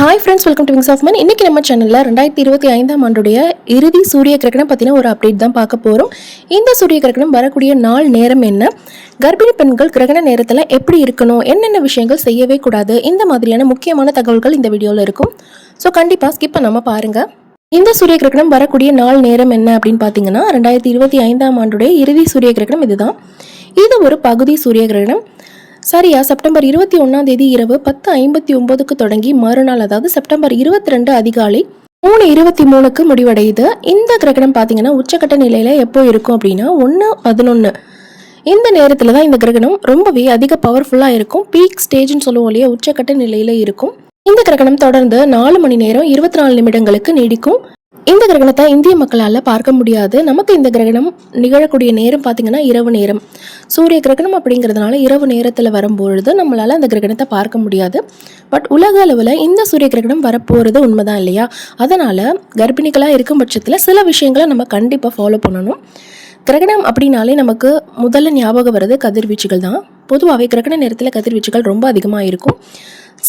Hi friends, welcome to wings of man. இன்றைக்கி நம்ம சேனலில் 2025ஆம் ஆண்டுடைய இறுதி சூரிய கிரகணம் பற்றின ஒரு அப்டேட் தான் பார்க்க போகிறோம். இந்த சூரிய கிரகணம் வரக்கூடிய நாள் நேரம் என்ன, கர்ப்பிணி பெண்கள் கிரகண நேரத்தில் எப்படி இருக்கணும், என்னென்ன விஷயங்கள் செய்யவே கூடாது, இந்த மாதிரியான முக்கியமான தகவல்கள் இந்த வீடியோவில் இருக்கும். ஸோ கண்டிப்பாக ஸ்கிப் பண்ணாமல் பாருங்கள். இந்த சூரிய கிரகணம் வரக்கூடிய நாள் நேரம் என்ன அப்படின்னு பார்த்தீங்கன்னா 2025ஆம் ஆண்டுடைய இறுதி சூரிய கிரகணம் இதுதான். இது ஒரு பகுதி சூரிய கிரகணம். சரியா செப்டம்பர் 21 இரவு 10:59 தொடங்கி மறுநாள், அதாவது செப்டம்பர் 22 அதிகாலை 3:23 முடிவடையுது. இந்த கிரகணம் பார்த்தீங்கன்னா உச்சக்கட்ட நிலையில எப்போ இருக்கும் அப்படின்னா 1:11 இந்த நேரத்தில் தான் இந்த கிரகணம் ரொம்பவே அதிக பவர்ஃபுல்லாக இருக்கும். பீக் ஸ்டேஜ்னு சொல்லுவோம் இல்லையா, உச்சக்கட்ட நிலையில இருக்கும். இந்த கிரகணம் தொடர்ந்து 4 மணி நேரம் 24 நிமிடங்களுக்கு நீடிக்கும். இந்த கிரகணத்தை இந்திய மக்களால் பார்க்க முடியாது. நமக்கு இந்த கிரகணம் நிகழக்கூடிய நேரம் பார்த்திங்கன்னா இரவு நேரம். சூரிய கிரகணம் அப்படிங்கிறதுனால இரவு நேரத்தில் வரும்பொழுது நம்மளால் அந்த கிரகணத்தை பார்க்க முடியாது. பட் உலக அளவில் இந்த சூரிய கிரகணம் வரப்போகிறது உண்மைதான் இல்லையா? அதனால் கர்ப்பிணிகளாக இருக்கும் பட்சத்தில் சில விஷயங்களை நம்ம கண்டிப்பாக ஃபாலோ பண்ணணும். கிரகணம் அப்படின்னாலே நமக்கு முதல்ல ஞாபகம் வர்றது கதிர்வீச்சுகள் தான். பொதுவாகவே கிரகண நேரத்தில் கதிர்வீச்சுகள் ரொம்ப அதிகமாக இருக்கும்.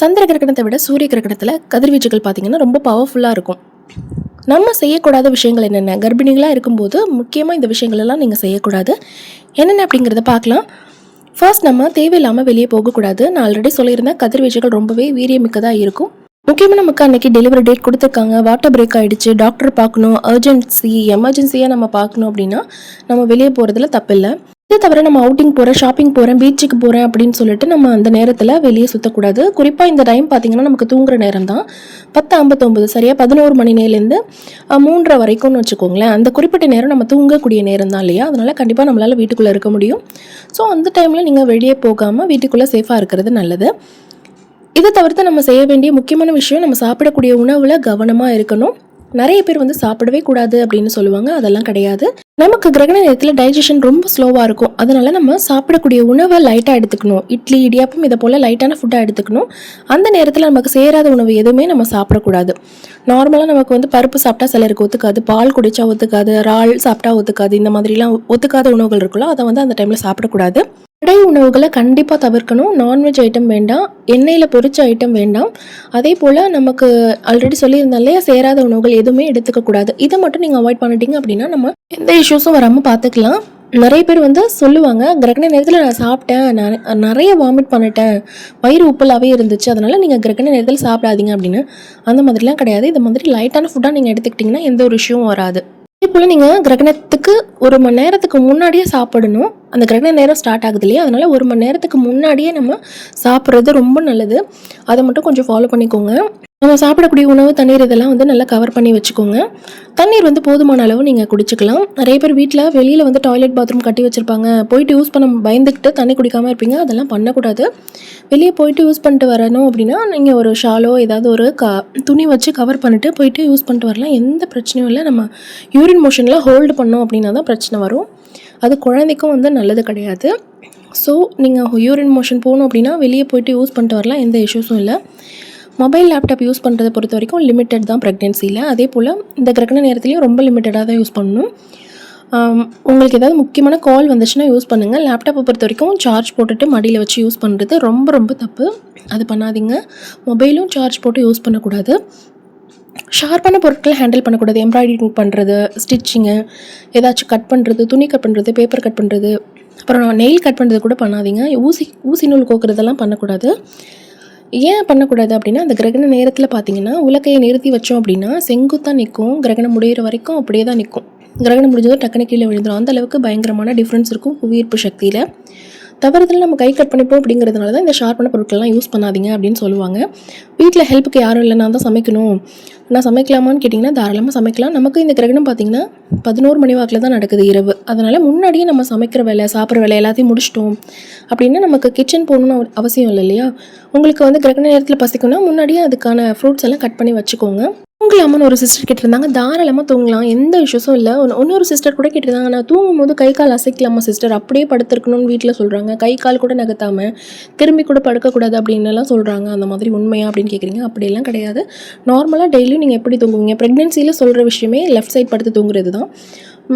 சந்திர கிரகணத்தை விட சூரிய கிரகணத்தில் கதிர்வீச்சுகள் பார்த்திங்கன்னா ரொம்ப பவர்ஃபுல்லாக இருக்கும். நம்ம செய்யக்கூடாத விஷயங்கள் என்னென்ன, கர்ப்பிணிகளாக இருக்கும்போது முக்கியமாக இந்த விஷயங்களெல்லாம் நீங்கள் செய்யக்கூடாது. என்னென்ன அப்படிங்கிறத பார்க்கலாம். ஃபர்ஸ்ட், நம்ம தேவையில்லாமல் வெளியே போகக்கூடாது. நான் ஆல்ரெடி சொல்லியிருந்தேன், கதிர்வீச்சுகள் ரொம்பவே வீரியமிக்கதாக இருக்கும். முக்கியமாக நமக்கு அன்றைக்கி டெலிவரி டேட் கொடுத்துருக்காங்க, வாட்டர் பிரேக் ஆகிடுச்சு, டாக்டர் பார்க்கணும், எமர்ஜென்சியாக நம்ம பார்க்கணும் அப்படின்னா நம்ம வெளியே போகிறதுல தப்பில்லை. இதை தவிர நம்ம அவுட்டிங் போகிறேன், ஷாப்பிங் போகிறேன், பீச்சுக்கு போகிறேன் அப்படின்னு சொல்லிட்டு நம்ம அந்த நேரத்தில் வெளியே சுற்றக்கூடாது. குறிப்பாக இந்த டைம் பார்த்திங்கன்னா நமக்கு தூங்குற நேரம் தான் 10:59, சரியாக 11 மணி நேரலேருந்து 3:30 வரைக்கும்னு வச்சுக்கோங்களேன். அந்த குறிப்பிட்ட நேரம் நம்ம தூங்கக்கூடிய நேரம் தான் இல்லையா? அதனால் கண்டிப்பாக நம்மளால் வீட்டுக்குள்ளே இருக்க முடியும். ஸோ அந்த டைமில் நீங்கள் வெளியே போகாமல் வீட்டுக்குள்ளே சேஃபாக இருக்கிறது நல்லது. இதை தவிர்த்து நம்ம செய்ய வேண்டிய முக்கியமான விஷயம், நம்ம சாப்பிடக்கூடிய உணவில் கவனமாக இருக்கணும். நிறைய பேர் சாப்பிடவே கூடாது அப்படின்னு சொல்லுவாங்க. அதெல்லாம் கிடையாது. நமக்கு கிரகண நேரத்தில் டைஜஷன் ரொம்ப ஸ்லோவாக இருக்கும். அதனால நம்ம சாப்பிடக்கூடிய உணவை லைட்டாக எடுத்துக்கணும். இட்லி, இடியாப்பம் இதை போல் லைட்டான ஃபுட்டாக எடுத்துக்கணும். அந்த நேரத்தில் நமக்கு சேராத உணவு எதுவுமே நம்ம சாப்பிடக்கூடாது. நார்மலாக நமக்கு பருப்பு சாப்பிட்டா சிலருக்கு ஒத்துக்காது, பால் குடித்தா ஒத்துக்காது, இறால் சாப்பிட்டா ஒத்துக்காது, இந்த மாதிரிலாம் ஒத்துக்காத உணவுகள் இருக்குல்ல, அதை அந்த டைமில் சாப்பிடக்கூடாது. கடை உணவுகளை கண்டிப்பாக தவிர்க்கணும். நான்வெஜ் ஐட்டம் வேண்டாம், எண்ணெயில் பொரிச்ச ஐட்டம் வேண்டாம். அதே போல் நமக்கு ஆல்ரெடி சொல்லியிருந்தோம் இல்லையா, சேராத உணவுகள் எதுவுமே எடுத்துக்கக்கூடாது. இதை மட்டும் நீங்கள் அவாய்ட் பண்ணிட்டீங்க அப்படின்னா நம்ம எந்த இஷ்யூஸும் வராமல் பார்த்துக்கலாம். நிறைய பேர் சொல்லுவாங்க, கிரகண நேரத்தில் நான் சாப்பிட்டேன், நான் நிறைய வாமிட் பண்ணிட்டேன், வயிறு உப்பலாகவே இருந்துச்சு, அதனால் நீங்கள் கிரகண நேரத்தில் சாப்பிடாதீங்க அப்படின்னு. அந்த மாதிரிலாம் கிடையாது. இந்த மாதிரி லைட்டான ஃபுட்டாக நீங்கள் எடுத்துக்கிட்டிங்கன்னா எந்த ஒரு இஷ்யூவும் வராது. இதே போல் நீங்கள் கிரகணத்துக்கு 1 மணி நேரத்துக்கு முன்னாடியே சாப்பிடணும். அந்த கிரகண நேரம் ஸ்டார்ட் ஆகுது இல்லையா, அதனால் 1 மணி நேரத்துக்கு முன்னாடியே நம்ம சாப்பிட்றது ரொம்ப நல்லது. அதை மட்டும் கொஞ்சம் ஃபாலோ பண்ணிக்கோங்க. நம்ம சாப்பிடக்கூடிய உணவு, தண்ணீர் இதெல்லாம் நல்லா கவர் பண்ணி வச்சுக்கோங்க. தண்ணீர் போதுமான அளவு நீங்கள் குடிச்சிக்கலாம். நிறைய பேர் வீட்டில் வெளியில் டாய்லெட் பாத்ரூம் கட்டி வச்சுருப்பாங்க, போயிட்டு யூஸ் பண்ண பயந்துக்கிட்டு தண்ணி குடிக்காமல் இருப்பீங்க. அதெல்லாம் பண்ணக்கூடாது. வெளியே போயிட்டு யூஸ் பண்ணிட்டு வரணும் அப்படின்னா நீங்கள் ஒரு ஷாலோ ஏதாவது ஒரு துணி வச்சு கவர் பண்ணிட்டு போயிட்டு யூஸ் பண்ணிட்டு வரலாம். எந்த பிரச்சனையும் இல்லை. நம்ம யூரின் மோஷனில் ஹோல்டு பண்ணோம் அப்படின்னா தான் பிரச்சனை வரும். அது குழந்தைக்கும் நல்லது கிடையாது. ஸோ நீங்கள் யூரின் மோஷன் போகணும் அப்படின்னா வெளியே போயிட்டு யூஸ் பண்ணிட்டு வரலாம், எந்த இஷ்யூஸும் இல்லை. மொபைல், லேப்டாப் யூஸ் பண்ணுறதை பொறுத்த வரைக்கும் லிமிட்டட் தான் ப்ரெக்னென்சியில். அதே போல் இந்த கிரகண நேரத்துலையும் ரொம்ப லிமிட்டடாக தான் யூஸ் பண்ணணும். உங்களுக்கு ஏதாவது முக்கியமான கால் வந்துச்சுன்னா யூஸ் பண்ணுங்கள். லேப்டாப்பை பொறுத்த வரைக்கும் சார்ஜ் போட்டுட்டு மடியில் வச்சு யூஸ் பண்ணுறது ரொம்ப ரொம்ப தப்பு. அது பண்ணாதீங்க. மொபைலும் சார்ஜ் போட்டு யூஸ் பண்ணக்கூடாது. ஷார்ப்பான பொருட்களை ஹேண்டில் பண்ணக்கூடாது. எம்ப்ராய்டிங் பண்ணுறது, ஸ்டிச்சிங்கு, ஏதாச்சும் கட் பண்ணுறது, துணி கட் பண்ணுறது, பேப்பர் கட் பண்ணுறது, அப்புறம் நெயில் கட் பண்ணுறது கூட பண்ணாதீங்க. ஊசி நூல் கோக்குறதெல்லாம் பண்ணக்கூடாது. ஏன் பண்ணக்கூடாது அப்படின்னா, அந்த கிரகண நேரத்தில் பார்த்திங்கன்னா உலக்கையை நிறுத்தி வச்சோம் அப்படின்னா செங்குத்தாக நிற்கும். கிரகணம் முடிகிற வரைக்கும் அப்படியே தான் நிற்கும். கிரகணம் முடிஞ்சதும் டக்குனு கீழே விழுந்துடும். அந்தளவுக்கு பயங்கரமான டிஃப்ரென்ஸ் இருக்கும் புவியீர்ப்பு சக்தியில். தவறுதல் நம்ம கை கட் பண்ணிப்போம் அப்படிங்கிறதுனால தான் இந்த ஷார்ப்பான பொருட்கள்லாம் யூஸ் பண்ணாதீங்க அப்படின்னு சொல்லுவாங்க. வீட்டில் ஹெல்ப்புக்கு யாரும் இல்லை, நான் தான் சமைக்கணும், நான் சமைக்கலாமான்னு கேட்டிங்கன்னா தாராளமாக சமைக்கலாம். நமக்கு இந்த கிரகணம் பார்த்திங்கன்னா 11 மணி வாக்கில் தான் நடக்குது இரவு. அதனால் முன்னாடியே நம்ம சமைக்கிற வேலை, சாப்பிட்ற வேலை எல்லாத்தையும் முடிச்சிட்டோம் அப்படின்னா நமக்கு கிச்சன் போகணுன்னு அவசியம் இல்லை இல்லையா? உங்களுக்கு கிரகண நேரத்தில் பசிக்கணும்னா முன்னாடியே அதுக்கான ஃப்ரூட்ஸ் எல்லாம் கட் பண்ணி வச்சுக்கோங்க. தூங்கலாமான்னு ஒரு சிஸ்டர் கேட்டிருந்தாங்க. தாராளமாக தூங்கலாம், எந்த இஷ்யூஸும் இல்லை. இன்னொரு சிஸ்டர் கூட கேட்டிருந்தாங்க, நான் தூங்கும் போது கை கால் அசைக்கலாமா சிஸ்டர், அப்படியே படுத்துருக்கணும்னு வீட்டில் சொல்கிறாங்க, கை கால் கூட நகர்த்தாமல் திரும்பி கூட படுக்கக்கூடாது அப்படின்னுலாம் சொல்கிறாங்க. அந்த மாதிரி உண்மையா அப்படின்னு கேட்குறீங்க. அப்படியெல்லாம் கிடையாது. நார்மலாக டெய்லியும் நீங்கள் எப்படி தூங்குவீங்க, ப்ரெக்னென்சியில் சொல்கிற விஷயமே லெஃப்ட் சைட் படுத்து தூங்குறது தான்.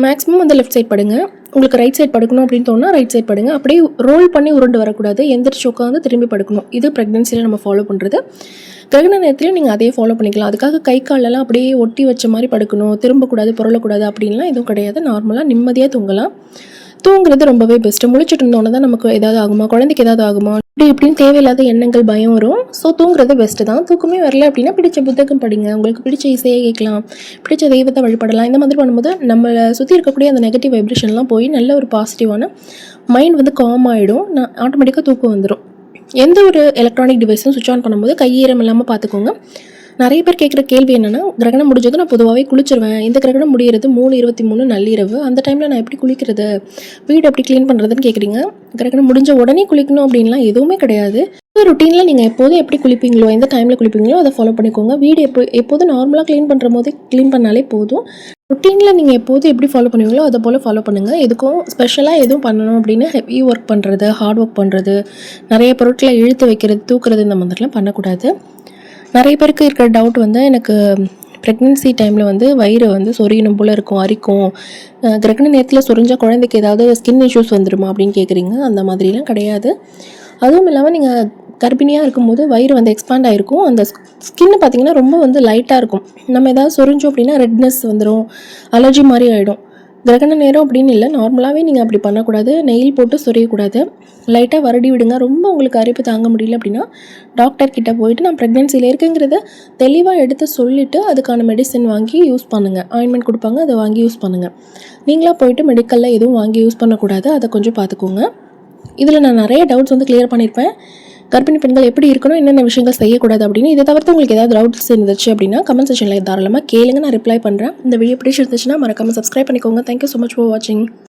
மேக்ஸிமம் வந்து லெஃப்ட் சைட் படுங்க. உங்களுக்கு ரைட் சைட் படுக்கணும் அப்படின்னு தோணுனா ரைட் சைட் படுங்க. அப்படியே ரோல் பண்ணி உருண்டு வரக்கூடாது. எந்திரிச்சு உட்காந்து திரும்பி படுக்கணும். இது ப்ரெக்னென்சியில் நம்ம ஃபாலோ பண்ணுறது. கிரகண நேரத்துலையும் நீங்கள் அதே ஃபாலோ பண்ணிக்கலாம். அதுக்காக கை காலெல்லாம் அப்படியே ஒட்டி வச்ச மாதிரி படுக்கணும், திரும்பக்கூடாது, புரளக்கூடாது அப்படின்லாம் எதுவும் கிடையாது. நார்மலாக நிம்மதியாக தூங்கலாம். தூங்குறது ரொம்பவே பெஸ்ட்டு. முழிச்சிட்டு இருந்தோன்னே தான் நமக்கு ஏதாவது ஆகுமா, குழந்தைக்கு ஏதாவது ஆகுமா, இப்படின்னு தேவையில்லாத எண்ணங்கள், பயம் வரும். ஸோ தூங்குறது பெஸ்ட்டு தான். தூக்கமே வரல அப்படின்னா பிடிச்ச புத்தகம் படிங்க, உங்களுக்கு பிடிச்ச இசையை கேட்கலாம், பிடிச்ச தெய்வத்தை வழிபடலாம். இந்த மாதிரி பண்ணும்போது நம்மளை சுற்றி இருக்கக்கூடிய அந்த நெகட்டிவ் வைப்ரேஷன்லாம் போய் நல்ல ஒரு பாசிட்டிவான மைண்ட் வந்து காம் ஆகிடும். ஆட்டோமேட்டிக்காக தூக்கம் வந்துடும். எந்த ஒரு எலக்ட்ரானிக் டிவைஸும் சுவிட்ச் ஆன் பண்ணும்போது கையீரம் இல்லாமல் பார்த்துக்கோங்க. நிறைய பேர் கேட்குற கேள்வி என்னென்னா, கிரகணம் முடிஞ்சதும் நான் பொதுவாகவே குளிச்சிருவேன், இந்த கிரகணம் முடிகிறது 3:23 நள்ளிரவு, அந்த டைமில் நான் எப்படி குளிக்கிறது, வீடு எப்படி க்ளீன் பண்ணுறதுன்னு கேட்குறீங்க. கிரகணம் முடிஞ்ச உடனே குளிக்கணும் அப்படின்லாம் எதுவுமே கிடையாது. ருட்டீனில் நீங்கள் எப்போதும் எப்படி குளிப்பீங்களோ, எந்த டைமில் குளிப்பீங்களோ அதை ஃபாலோ பண்ணிக்கோங்க. வீடு எப்போதும் நார்மலாக க்ளீன் பண்ணுற போதே க்ளீன் பண்ணாலே போதும். ருட்டீனில் நீங்கள் எப்போதும் எப்படி ஃபாலோ பண்ணுவீங்களோ அதை போல் ஃபாலோ பண்ணுங்கள். எதுக்கும் ஸ்பெஷலாக எதுவும் பண்ணணும் அப்படின்னு ஹெவி ஒர்க் பண்ணுறது, ஹார்ட் ஒர்க் பண்ணுறது, நிறைய பொருட்களை இழுத்து வைக்கிறது, தூக்குறது, இந்த மாதிரிலாம் பண்ணக்கூடாது. நிறைய பேருக்கு இருக்கிற டவுட் வந்து, எனக்கு ப்ரெக்னென்சி டைமில் வந்து வயிறு வந்து சொரியணும் போல் இருக்கும், அரிக்கும், கிரகண நேரத்தில் சொரிஞ்சால் குழந்தைக்கு ஏதாவது ஸ்கின் இஷ்யூஸ் வந்துடுமா அப்படின்னு கேட்குறீங்க. அந்த மாதிரிலாம் கிடையாது. அதுவும் இல்லாமல் நீங்கள் கர்ப்பிணியாக இருக்கும்போது வயிறு வந்து எக்ஸ்பேண்ட் ஆகிருக்கும். அந்த ஸ்கின்னு பார்த்திங்கன்னா ரொம்ப வந்து லைட்டாக இருக்கும். நம்ம ஏதாவது சொரிஞ்சோம் அப்படின்னா ரெட்னஸ் வந்துடும், அலர்ஜி மாதிரி ஆகிடும். கிரகண நேரம் அப்படின்னு இல்லை, நார்மலாகவே நீங்கள் அப்படி பண்ணக்கூடாது. நெயில் போட்டு சொரியக்கூடாது. லைட்டாக வருடி விடுங்க. ரொம்ப உங்களுக்கு அரிப்பு தாங்க முடியல அப்படின்னா டாக்டர்கிட்ட போயிட்டு நான் ப்ரெக்னென்சியில் இருக்குங்கிறத தெளிவாக எடுத்து சொல்லிவிட்டு அதுக்கான மெடிசன் வாங்கி யூஸ் பண்ணுங்கள். ஆயின்மெண்ட் கொடுப்பாங்க, அதை வாங்கி யூஸ் பண்ணுங்கள். நீங்களாக போயிட்டு மெடிக்கலில் எதுவும் வாங்கி யூஸ் பண்ணக்கூடாது. அதை கொஞ்சம் பார்த்துக்கோங்க. இதில் நான் நிறைய டவுட்ஸ் வந்து கிளியர் பண்ணியிருப்பேன். கர்ப்பிணி பெண்கள் எப்படி இருக்கணும், என்னென்ன விஷயங்கள் செய்யக்கூடாது அப்படின்னு. இதை தவிர்த்து உங்களுக்கு ஏதாவது டவுட்ஸ் இருந்துச்சு அப்படின்னா கமெண்ட் செக்ஷனில் தாராளமாக கேளுங்க, நான் ரிப்ளை பண்ணுறேன். இந்த வீடியோ பிடிச்சிருந்துச்சுன்னா மறக்காமல் சப்ஸ்கிரைப் பண்ணிக்கோங்க. தேங்க்யூ ஸோ மச் ஃபார் வாட்சிங்.